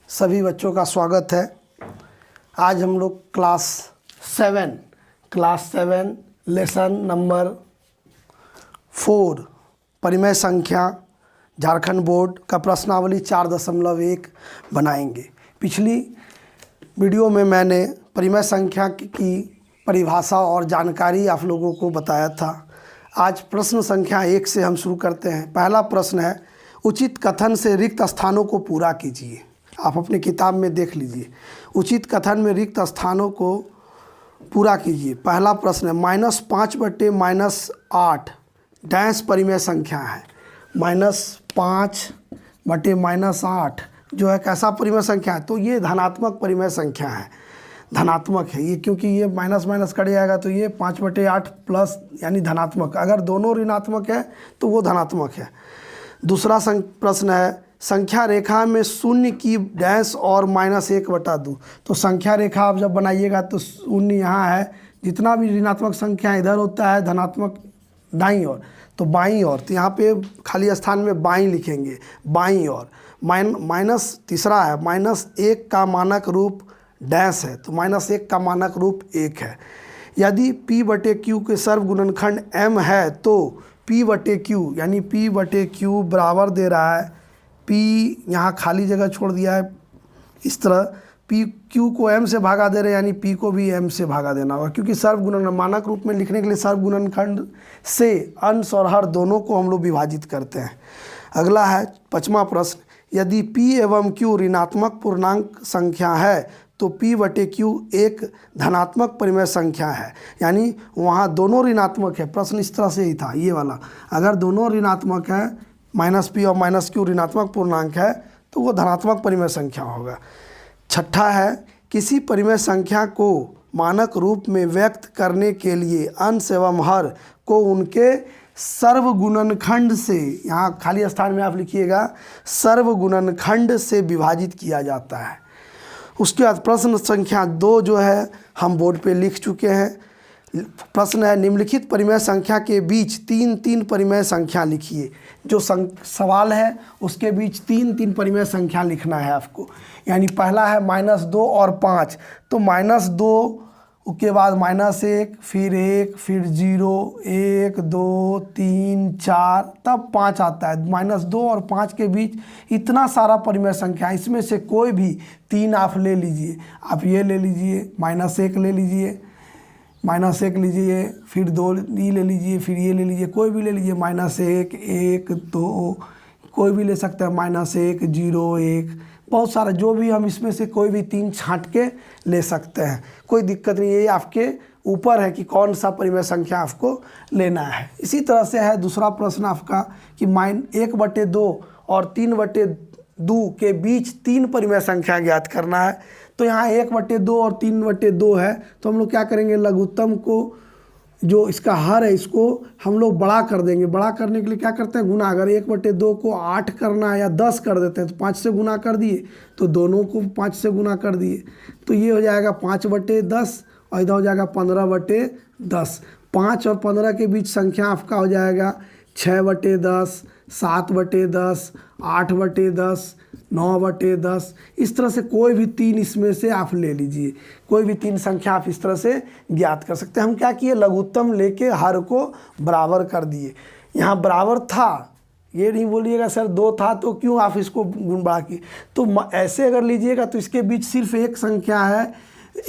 सभी बच्चों का स्वागत है। आज हम लोग क्लास 7 लेसन नंबर 4 परिमेय संख्या झारखंड बोर्ड का प्रश्नावली 4.1 बनाएंगे। पिछली वीडियो में मैंने परिमेय संख्या की परिभाषा और जानकारी आप लोगों को बताया था। आज प्रश्न संख्या 1 से हम शुरू करते हैं। पहला प्रश्न है, उचित कथन से रिक्त स्थानों को पूरा कीजिए। आप अपने किताब में देख लीजिए, उचित कथन में रिक्त स्थानों को पूरा कीजिए। पहला प्रश्न है, -5/-8 डैश परिमेय संख्या है। -5/-8 जो है कैसा परिमेय संख्या है? तो ये धनात्मक परिमेय संख्या है, धनात्मक है ये, क्योंकि ये माइनस माइनस कट जाएगा तो ये 5/8 प्लस यानी धनात्मक। अगर दोनों ऋणात्मक है तो वो धनात्मक है। दूसरा प्रश्न है, संख्या रेखा में शून्य की डैश और -1/2। तो संख्या रेखा आप जब बनाइएगा तो शून्य यहाँ है, जितना भी ऋणात्मक संख्या इधर होता है धनात्मक दाईं ओर, तो बाईं ओर, तो यहाँ पे खाली स्थान में बाईं लिखेंगे, बाईं ओर। माइनस तीसरा है, -1 का मानक रूप डैश है, तो -1 का मानक रूप 1 है। यदि P/Q के सर्वगुणनखंड m है तो P/Q यानी P/Q बराबर दे रहा है, P यहाँ खाली जगह छोड़ दिया है, इस तरह Q को m से भागा दे रहे हैं, यानी P को भी m से भागा देना होगा, क्योंकि सर्वगुणन मानक रूप में लिखने के लिए सर्वगुणनखंड से अंश और हर दोनों को हम लोग विभाजित करते हैं। अगला है 5वां प्रश्न, यदि P एवं Q ऋणात्मक पूर्णांक संख्या है तो P/Q एक धनात्मक परिमेय संख्या है, यानी वहाँ दोनों ऋणात्मक है। प्रश्न इस तरह से ही था ये वाला, अगर दोनों ऋणात्मक है, -P और -Q ऋणात्मक पूर्णांक है तो वो धनात्मक परिमेय संख्या होगा। छठा है, किसी परिमेय संख्या को मानक रूप में व्यक्त करने के लिए अंश एवं हर को उनके सर्वगुणनखंड से, यहाँ खाली स्थान में आप लिखिएगा, सर्वगुणनखंड से विभाजित किया जाता है। उसके बाद प्रश्न संख्या 2 जो है हम बोर्ड पे लिख चुके हैं। प्रश्न है, निम्नलिखित परिमेय संख्या के बीच 3 परिमेय संख्या लिखिए। जो सवाल है उसके बीच 3 परिमेय संख्या लिखना है आपको। यानी पहला है -2 और 5, तो -2 के बाद -1, फिर 1, फिर 0, 1, 2, 3, 4, तब 5 आता है। -2 और 5 के बीच इतना सारा परिमेय संख्या, इसमें से कोई भी 3 आप ले लीजिए। आप ये ले लीजिए, -1 ले लीजिए, -1 लीजिए, फिर 2 ये ले लीजिए, फिर ये ले लीजिए, कोई भी ले लीजिए, -1, 1, 2, कोई भी ले सकते हैं, -1, 0, 1, बहुत सारा, जो भी हम इसमें से कोई भी 3 छांट के ले सकते हैं, कोई दिक्कत नहीं है। ये आपके ऊपर है कि कौन सा परिमेय संख्या आपको लेना है। इसी तरह से है दूसरा प्रश्न आपका कि -1/2 और 3/2 के बीच 3 परिमेय संख्या ज्ञात करना है। तो यहाँ 1/2 और 3/2 है, तो हम लोग क्या करेंगे, लघुत्तम को जो इसका हर है इसको हम लोग बड़ा कर देंगे। बड़ा करने के लिए क्या करते हैं, गुना। अगर 1/2 को 8 करना है या 10 कर देते हैं तो 5 से गुना कर दिए, तो दोनों को 5 से गुना कर दिए, तो ये हो जाएगा 5/10 और इधर हो जाएगा 15/10। 5 और 15 के बीच संख्या आपका हो जाएगा 6/10, 7/10, 8/10, 9/10। इस तरह से कोई भी 3 इसमें से आप ले लीजिए, कोई भी 3 संख्या आप इस तरह से ज्ञात कर सकते हैं। हम क्या किए, लघुत्तम लेके हर को बराबर कर दिए। यहाँ बराबर था, ये नहीं बोलिएगा सर 2 था तो क्यों आप इसको गुण बढ़ा के, तो ऐसे अगर लीजिएगा तो इसके बीच सिर्फ एक संख्या है,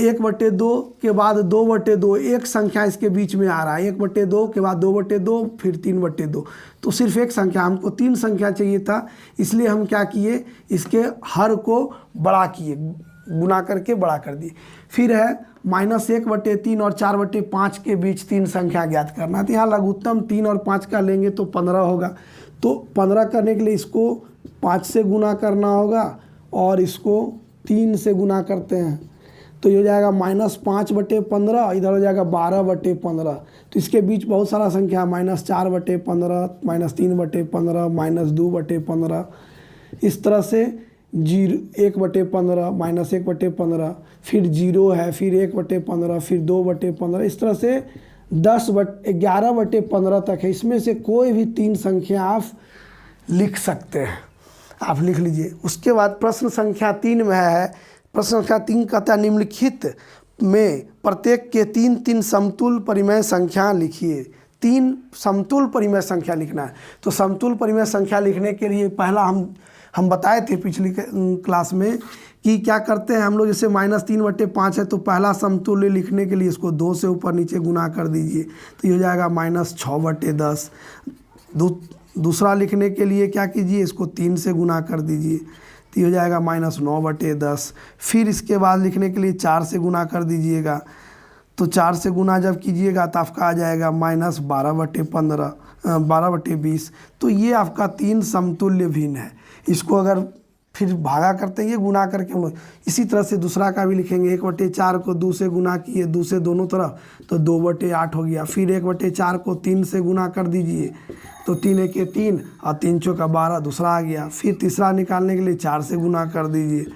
1/2 के बाद 2/2, एक संख्या इसके बीच में आ रहा है, 1/2 के बाद 2/2, फिर 3/2, तो सिर्फ एक संख्या, हमको 3 संख्या चाहिए था, इसलिए हम क्या किए, इसके हर को बड़ा किए, गुना करके बड़ा कर दिए। फिर है -1/3 और 4/5 के बीच 3 संख्या ज्ञात करना। तो यहाँ लघुत्तम 3 और 5 का लेंगे तो 15 होगा, तो 15 करने के लिए इसको 5 से गुना करना होगा और इसको 3 से गुना करते हैं, तो ये हो जाएगा -5/15, इधर हो जाएगा 12/15। तो इसके बीच बहुत सारा संख्या, -4/15, -3/15, -2/15, इस तरह से 1/15, -1/15, फिर 0 है, फिर 1/15, फिर 2/15, इस तरह से 11/15 तक है। इसमें से कोई भी 3 संख्या आप लिख सकते हैं। आप लिख लीजिए। उसके बाद प्रश्न संख्या 3 में है, प्रश्न संख्या 3 कहता है निम्नलिखित में प्रत्येक के 3 समतुल परिमेय संख्या लिखिए। 3 समतुल परिमेय संख्या लिखना है। तो समतुल परिमेय संख्या लिखने के लिए पहला हम बताए थे पिछली क्लास में कि क्या करते हैं हम लोग, जैसे -3/5 है तो पहला समतुल्य लिखने के लिए इसको 2 से ऊपर नीचे गुना कर दीजिए, तो ये हो जाएगा -6/10। दूसरा लिखने के लिए क्या कीजिए, इसको 3 से गुना कर दीजिए, तो ये हो जाएगा -9/10। फिर इसके बाद लिखने के लिए 4 से गुना कर दीजिएगा, तो 4 से गुना जब कीजिएगा तो आपका आ जाएगा -12/20। तो ये आपका 3 समतुल्य भिन्न है। इसको अगर फिर भागा करते हैं, ये गुना करके हम लोग इसी तरह से दूसरा का भी लिखेंगे। 1/4 को 2 से गुना किए, 2 से दोनों तरफ, तो 2/8 हो गया। फिर 1/4 को 3 से गुना कर दीजिए, तो 3 1 3 और 3 चौका 12 दूसरा आ गया। फिर तीसरा निकालने के लिए 4 से गुना कर दीजिए,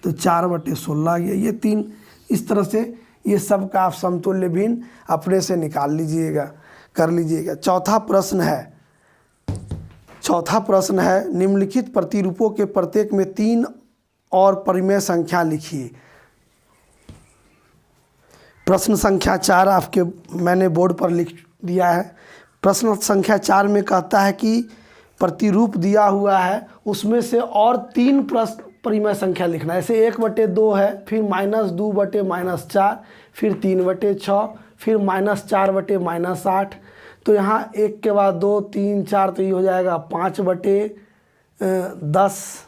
तो 4/16 आ गया। ये 3 इस तरह से ये सब का आप समतुल्य भिन्न अपने से निकाल लीजिएगा, कर लीजिएगा। चौथा प्रश्न है निम्नलिखित प्रतिरूपों के प्रत्येक में 3 और परिमेय संख्या लिखिए। प्रश्न संख्या 4 आपके मैंने बोर्ड पर लिख दिया है। प्रश्न संख्या 4 में कहता है कि प्रतिरूप दिया हुआ है, उसमें से और 3 परिमेय संख्या लिखना है। ऐसे 1/2 है, फिर -2/-4, फिर 3/6, फिर -4/-8। तो यहाँ 1 के बाद 2 3 4, तो ये हो जाएगा 5/10।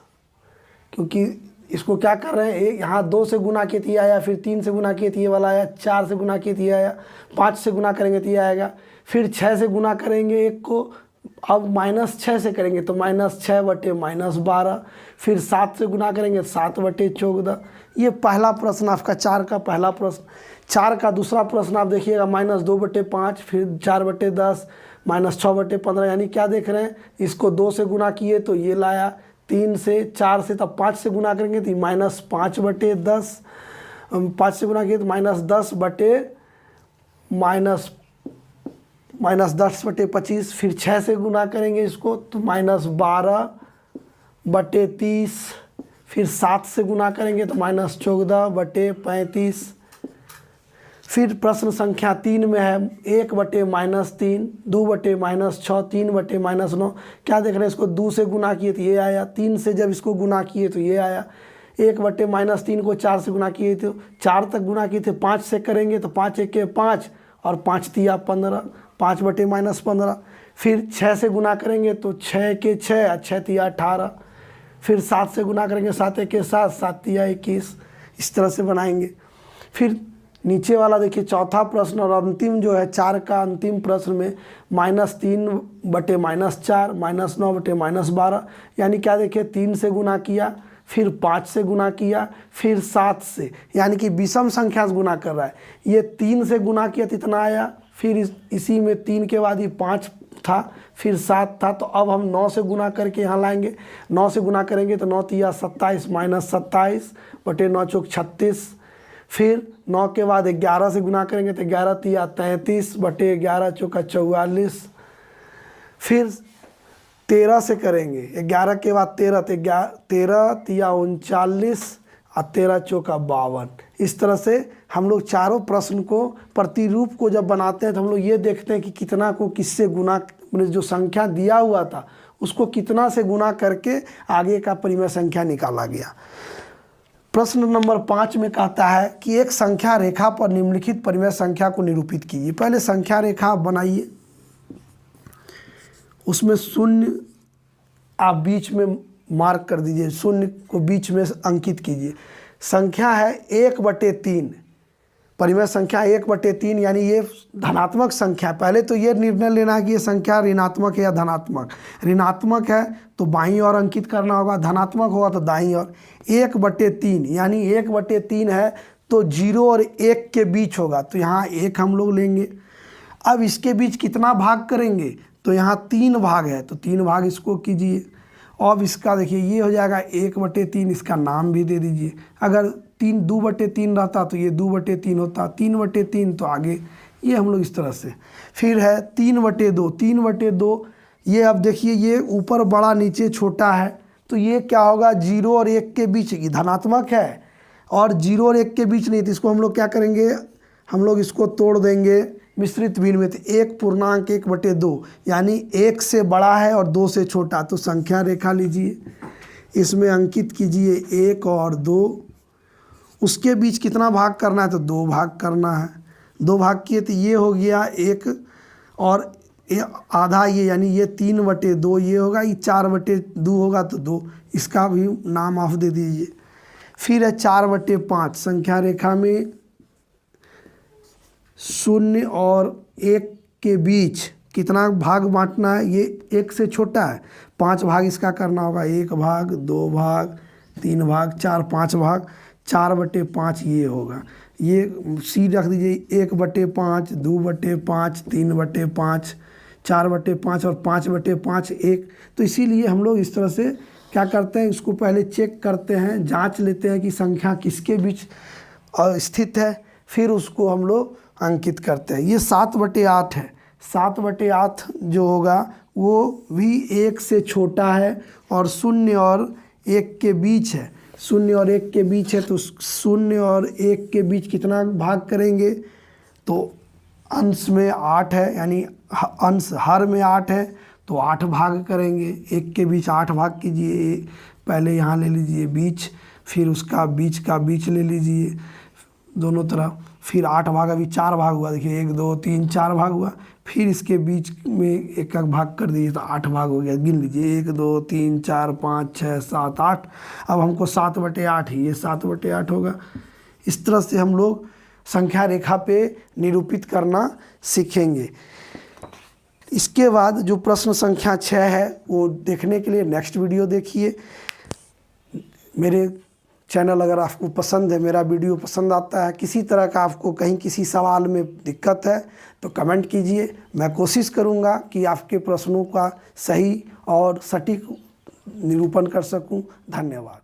क्योंकि इसको क्या कर रहे हैं, यहाँ 2 से गुना किए तो ये आया, फिर 3 से गुना किए तो ये वाला आया, 4 से गुना किए तो ये आया, 5 से गुना करेंगे तो ये आएगा, फिर 6 से गुना करेंगे 1 को, अब -6 से करेंगे तो -6/-12, फिर 7 से गुना करेंगे 7/14। ये पहला प्रश्न आपका 4 का पहला प्रश्न। 4 का दूसरा प्रश्न आप देखिएगा -2/5, फिर 4/10, -6/15। यानी क्या देख रहे हैं, इसको 2 से गुना किए तो ये लाया, 3 से 4 से, तब 5 से गुना करेंगे तो -5/10, 5 से गुना किए तो -10/25, फिर 6 से गुना करेंगे इसको तो -12/30, फिर 7 से गुना करेंगे तो -14/35। फिर प्रश्न संख्या 3 में है 1/-3, 2/-6, 3/-9। क्या देख रहे हैं, इसको 2 से गुना किए तो ये आया, 3 से जब इसको गुना किए तो ये आया, 1/-3 को 4 से गुना किए तो 4 तक गुना किए थे, 5 से करेंगे तो 5 1 5 और 5 3 15, 5/-15। फिर 6 से गुना करेंगे तो 6 के 6 और 6 3 18। फिर 7 से गुना करेंगे 7 1 7, 7 3 21। इस तरह से बनाएंगे। फिर नीचे वाला देखिए चौथा प्रश्न और अंतिम जो है 4 का अंतिम प्रश्न में -3/-4, -9/-12। यानी क्या देखिए 3 से गुना किया, फिर 5 से गुना किया, फिर 7 से, यानी कि विषम संख्या से गुना कर रहा है। ये 3 से गुना किया तो इतना आया, फिर इसी में 3 के बाद ही 5 था, फिर 7 था, तो अब हम 9 से गुना करके यहाँ लाएंगे। 9 से गुना करेंगे तो 9 3 27, -27/9 चौक 36। फिर 9 के बाद 11 से गुना करेंगे तो 11 3 33/11 चौका 44। फिर 13 से करेंगे, 11 के बाद 13 तो 13 3 39 और 13 चौका 52। इस तरह से हम लोग चारों प्रश्न को प्रतिरूप को जब बनाते हैं तो हम लोग ये देखते हैं कि कितना को किससे गुना, जो संख्या दिया हुआ था उसको कितना से गुना करके आगे का परिमेय संख्या निकाला गया। प्रश्न नंबर 5 में कहता है कि एक संख्या रेखा पर निम्नलिखित परिमेय संख्या को निरूपित कीजिए। पहले संख्या रेखा बनाइए, उसमें 0 आप बीच में मार्क कर दीजिए, 0 को बीच में अंकित कीजिए। संख्या है 1/3, परिमेय संख्या 1/3, यानी ये धनात्मक संख्या। पहले तो ये निर्णय लेना है कि ये संख्या ऋणात्मक है या धनात्मक। ऋणात्मक है तो बाईं ओर अंकित करना होगा, धनात्मक होगा तो दाईं ओर। 1/3 यानी 1/3 है तो 0 और 1 के बीच होगा, तो यहाँ 1 हम लोग लेंगे। अब इसके बीच कितना भाग करेंगे, तो यहाँ 3 भाग है, तो 3 भाग इसको कीजिए। अब इसका देखिए ये हो जाएगा 1/3, इसका नाम भी दे दीजिए। अगर 2/3 रहता तो ये 2/3 होता, 3/3 तो आगे ये हम लोग इस तरह से। फिर है 3/2, 3/2 ये अब देखिए ये ऊपर बड़ा नीचे छोटा है, तो ये क्या होगा, 0 और 1 के बीच, ये धनात्मक है और 0 और 1 के बीच नहीं, तो इसको हम लोग क्या करेंगे, हम लोग इसको तोड़ देंगे मिश्रित भिन्न में। तो 1.1/2 यानी 1 से बड़ा है और 2 से छोटा, तो संख्या रेखा लीजिए, इसमें अंकित कीजिए 1 और 2, उसके बीच कितना भाग करना है, तो 2 भाग करना है। 2 भाग किए तो ये हो गया 1 और आधा ये, यानी ये 3/2 ये होगा, ये 4/2 होगा तो 2, इसका भी नाम आप दे दीजिए। फिर है 4/5, संख्या रेखा में 0 और 1 के बीच कितना भाग बांटना है, ये 1 से छोटा है, 5 भाग इसका करना होगा, 1 भाग, 2 भाग, 3 भाग, 4, 5 भाग, 4/5 ये होगा। ये सी रख दीजिए, 1/5, 2/5, 3/5, 4/5 और 5/5 1। तो इसीलिए हम लोग इस तरह से क्या करते हैं, इसको पहले चेक करते हैं, जांच लेते हैं कि संख्या किसके बीच स्थित है, फिर उसको हम लोग अंकित करते हैं। ये 7/8 है। 7/8 जो होगा वो भी 1 से छोटा है और 0 और 1 के बीच है। 0 और 1 के बीच है, तो 0 और 1 के बीच कितना भाग करेंगे, तो अंश में 8 है, यानी अंश हर में 8 है, तो 8 भाग करेंगे। 1 के बीच 8 भाग कीजिए, पहले यहाँ ले लीजिए बीच, फिर उसका बीच का बीच ले लीजिए दोनों तरफ, फिर 8 भाग, अभी 4 भाग हुआ, देखिए 1 2 3 4 भाग हुआ, फिर इसके बीच में एक भाग कर दीजिए तो 8 भाग हो गया। गिन लीजिए 1 2 3 4 5 6 7 8। अब हमको 7/8 ही, ये 7/8 होगा। इस तरह से हम लोग संख्या रेखा पे निरूपित करना सीखेंगे। इसके बाद जो प्रश्न संख्या 6 है वो देखने के लिए नेक्स्ट वीडियो देखिए। मेरे चैनल अगर आपको पसंद है, मेरा वीडियो पसंद आता है, किसी तरह का आपको कहीं किसी सवाल में दिक्कत है तो कमेंट कीजिए। मैं कोशिश करूंगा कि आपके प्रश्नों का सही और सटीक निरूपण कर सकूं। धन्यवाद।